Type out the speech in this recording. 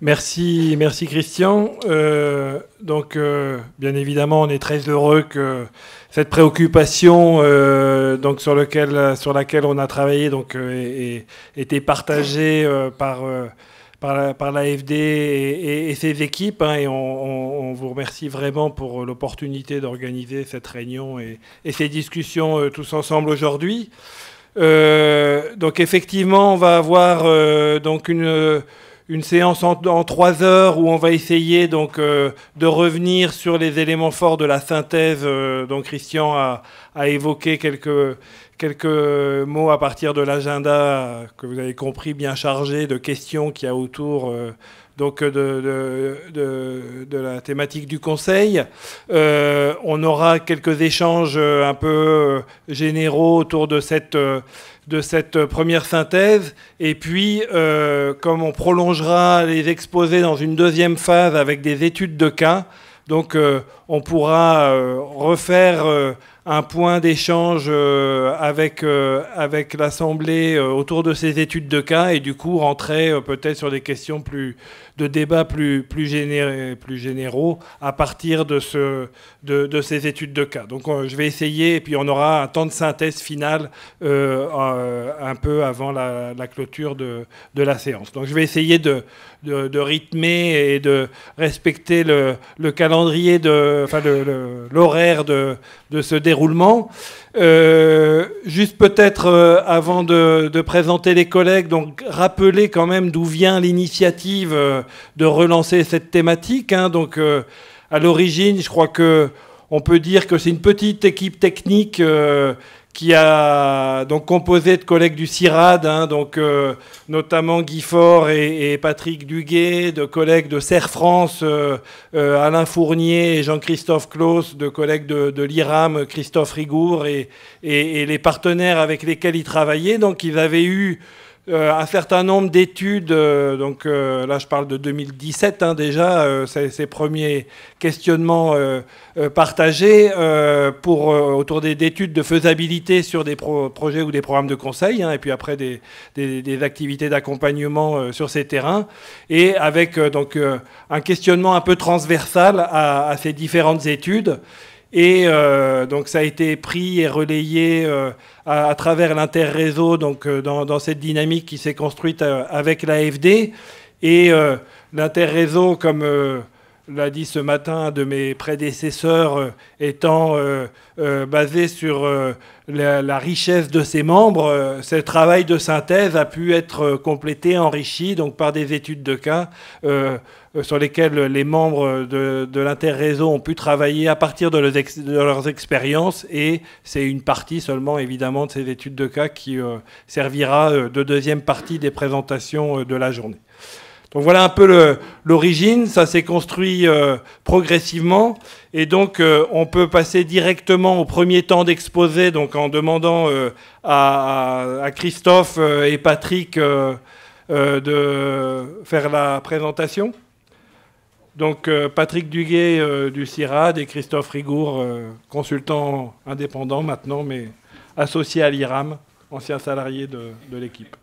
Merci, merci Christian. Bien évidemment, on est très heureux que cette préoccupation sur laquelle on a travaillé ait été partagée par l'AFD et ses équipes. Et on vous remercie vraiment pour l'opportunité d'organiser cette réunion et ces discussions tous ensemble aujourd'hui. Donc effectivement, on va avoir une séance en 3 heures où on va essayer de revenir sur les éléments forts de la synthèse dont Christian a évoqué quelques mots à partir de l'agenda que vous avez compris bien chargé de questions qu'il y a autour de la thématique du Conseil. On aura quelques échanges un peu généraux autour de cette première synthèse. Et puis, comme on prolongera les exposés dans une deuxième phase avec des études de cas, on pourra refaire un point d'échange avec l'Assemblée autour de ces études de cas et du coup rentrer peut-être sur des questions de débats plus généraux à partir de ces études de cas. Donc je vais essayer et puis on aura un temps de synthèse final un peu avant la clôture de la séance. Donc je vais essayer de rythmer et de respecter le calendrier, l'horaire de ce déroulement. Juste peut-être avant de présenter les collègues, donc rappeler quand même d'où vient l'initiative de relancer cette thématique. À l'origine, je crois qu'on peut dire que c'est une petite équipe technique qui a donc composé de collègues du CIRAD, notamment Guy Faure et Patrick Duguay, de collègues de Serre France, Alain Fournier et Jean-Christophe Claus, de collègues de l'IRAM, Christophe Rigour, et les partenaires avec lesquels ils travaillaient. Donc ils avaient eu un certain nombre d'études, là je parle de 2017 déjà, ces premiers questionnements partagés autour d'études de faisabilité sur des projets ou des programmes de conseil, et puis après des activités d'accompagnement sur ces terrains, et avec un questionnement un peu transversal à ces différentes études. Et donc ça a été pris et relayé à travers l'interréseau dans cette dynamique qui s'est construite avec l'AFD. Et l'interréseau, comme l'a dit ce matin un de mes prédécesseurs, étant basé sur la richesse de ses membres, ce travail de synthèse a pu être complété, enrichi par des études de cas sur lesquelles les membres de l'interréseau ont pu travailler à partir de leurs expériences, et c'est une partie seulement évidemment de ces études de cas qui servira de deuxième partie des présentations de la journée. Donc voilà un peu l'origine, ça s'est construit progressivement, et donc on peut passer directement au premier temps d'exposé, en demandant à Christophe et Patrick de faire la présentation. Donc Patrick Duguay du CIRAD et Christophe Rigour, consultant indépendant maintenant, mais associé à l'IRAM, ancien salarié de l'équipe.